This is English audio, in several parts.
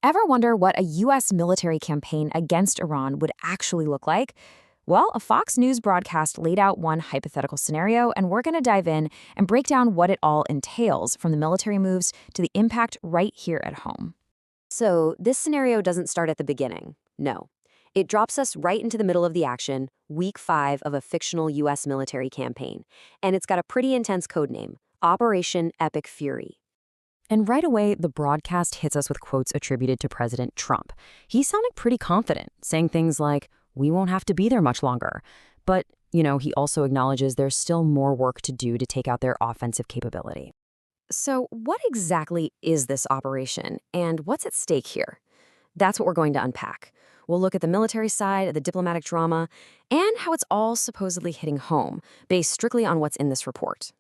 Ever wonder what a U.S. military campaign against Iran would actually look like? Well, a Fox News broadcast laid out one hypothetical scenario, and we're going to dive in and break down what it all entails, from the military moves to the impact right here at home. So, this scenario doesn't start at the beginning. No. It drops us right into the middle of the action, week 5 of a fictional U.S. military campaign. And it's got a pretty intense code name, Operation Epic Fury. And right away, the broadcast hits us with quotes attributed to President Trump. He sounded pretty confident, saying things like, "We won't have to be there much longer." But, he also acknowledges there's still more work to do to take out their offensive capability. So, what exactly is this operation, and what's at stake here? That's what we're going to unpack. We'll look at the military side, the diplomatic drama, and how it's all supposedly hitting home, based strictly on what's in this report.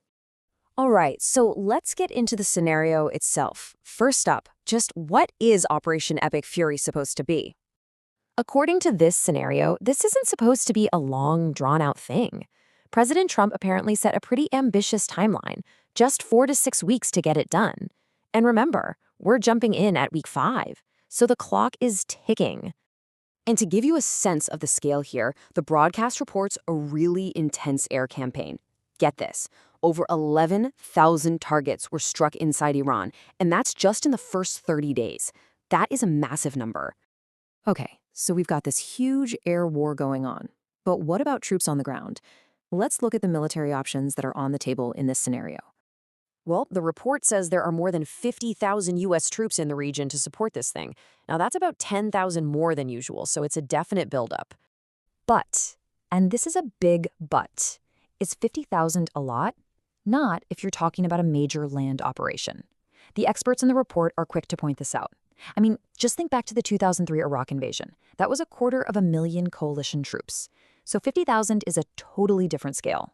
All right, so let's get into the scenario itself. First up, just what is Operation Epic Fury supposed to be? According to this scenario, this isn't supposed to be a long, drawn-out thing. President Trump apparently set a pretty ambitious timeline, just 4 to 6 weeks to get it done. And remember, we're jumping in at week 5, so the clock is ticking. And to give you a sense of the scale here, the broadcast reports a really intense air campaign. Get this, over 11,000 targets were struck inside Iran, and that's just in the first 30 days. That is a massive number. Okay, so we've got this huge air war going on. But what about troops on the ground? Let's look at the military options that are on the table in this scenario. Well, the report says there are more than 50,000 U.S. troops in the region to support this thing. Now, that's about 10,000 more than usual, so it's a definite buildup. But, and this is a big but, is 50,000 a lot? Not if you're talking about a major land operation. The experts in the report are quick to point this out. I mean, just think back to the 2003 Iraq invasion. That was 250,000 coalition troops. So 50,000 is a totally different scale.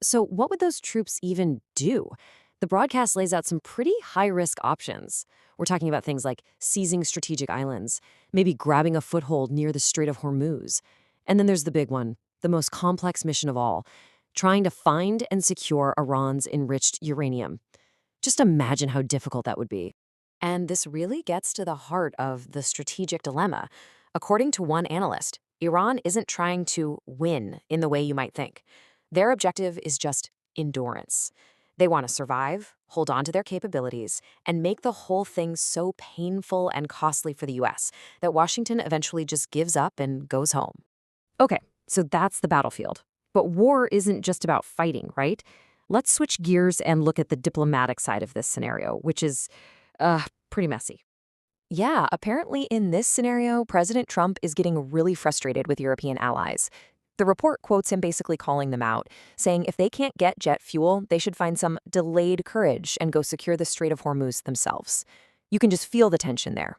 So what would those troops even do? The broadcast lays out some pretty high-risk options. We're talking about things like seizing strategic islands, maybe grabbing a foothold near the Strait of Hormuz. And then there's the big one, the most complex mission of all, trying to find and secure Iran's enriched uranium. Just imagine how difficult that would be. And this really gets to the heart of the strategic dilemma. According to one analyst, Iran isn't trying to win in the way you might think. Their objective is just endurance. They want to survive, hold on to their capabilities, and make the whole thing so painful and costly for the U.S. that Washington eventually just gives up and goes home. Okay, so that's the battlefield. But war isn't just about fighting, right? Let's switch gears and look at the diplomatic side of this scenario, which is pretty messy. Yeah, apparently in this scenario, President Trump is getting really frustrated with European allies. The report quotes him basically calling them out, saying if they can't get jet fuel, they should find some delayed courage and go secure the Strait of Hormuz themselves. You can just feel the tension there.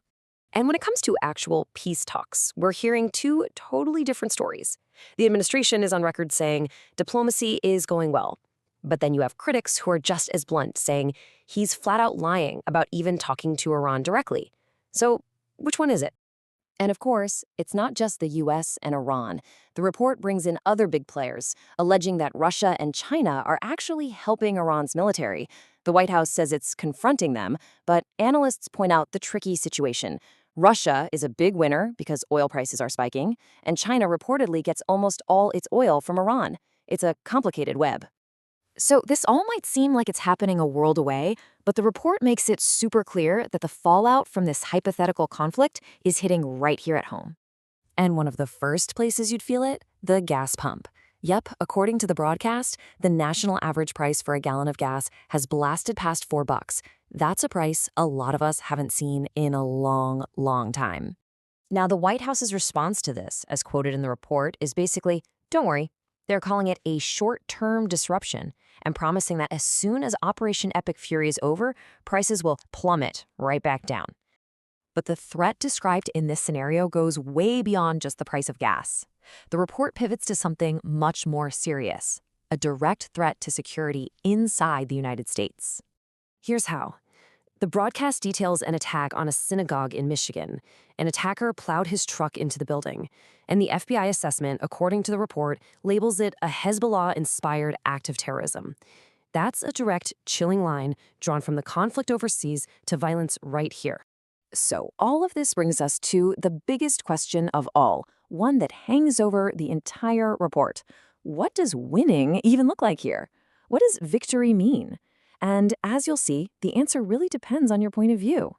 And when it comes to actual peace talks, we're hearing two totally different stories. The administration is on record saying diplomacy is going well. But then you have critics who are just as blunt, saying he's flat out lying about even talking to Iran directly. So which one is it? And of course, it's not just the U.S. and Iran. The report brings in other big players, alleging that Russia and China are actually helping Iran's military. The White House says it's confronting them, but analysts point out the tricky situation. Russia is a big winner because oil prices are spiking, and China reportedly gets almost all its oil from Iran. It's a complicated web. So this all might seem like it's happening a world away, but the report makes it super clear that the fallout from this hypothetical conflict is hitting right here at home. And one of the first places you'd feel it? The gas pump. Yep, according to the broadcast, the national average price for a gallon of gas has blasted past $4. That's a price a lot of us haven't seen in a long, long time. Now, the White House's response to this, as quoted in the report, is basically, don't worry. They're calling it a short-term disruption and promising that as soon as Operation Epic Fury is over, prices will plummet right back down. But the threat described in this scenario goes way beyond just the price of gas. The report pivots to something much more serious, a direct threat to security inside the United States. Here's how. The broadcast details an attack on a synagogue in Michigan. An attacker plowed his truck into the building, and the FBI assessment, according to the report, labels it a Hezbollah-inspired act of terrorism. That's a direct, chilling line drawn from the conflict overseas to violence right here. So all of this brings us to the biggest question of all, one that hangs over the entire report. What does winning even look like here? What does victory mean? And as you'll see, the answer really depends on your point of view.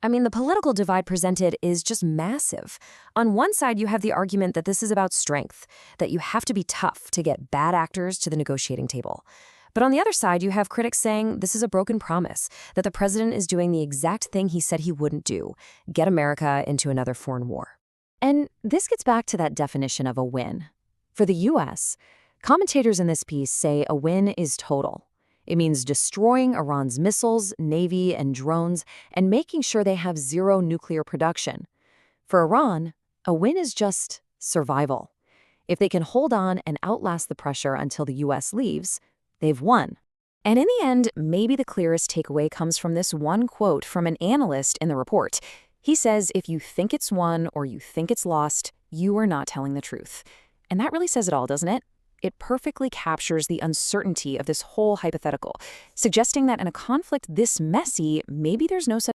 I mean, the political divide presented is just massive. On one side, you have the argument that this is about strength, that you have to be tough to get bad actors to the negotiating table. But on the other side, you have critics saying this is a broken promise, that the president is doing the exact thing he said he wouldn't do, get America into another foreign war. And this gets back to that definition of a win. For the U.S., commentators in this piece say a win is total. It means destroying Iran's missiles, navy, and drones, and making sure they have zero nuclear production. For Iran, a win is just survival. If they can hold on and outlast the pressure until the U.S. leaves, they've won. And in the end, maybe the clearest takeaway comes from this one quote from an analyst in the report. He says, if you think it's won or you think it's lost, you are not telling the truth. And that really says it all, doesn't it? It perfectly captures the uncertainty of this whole hypothetical, suggesting that in a conflict this messy, maybe there's no such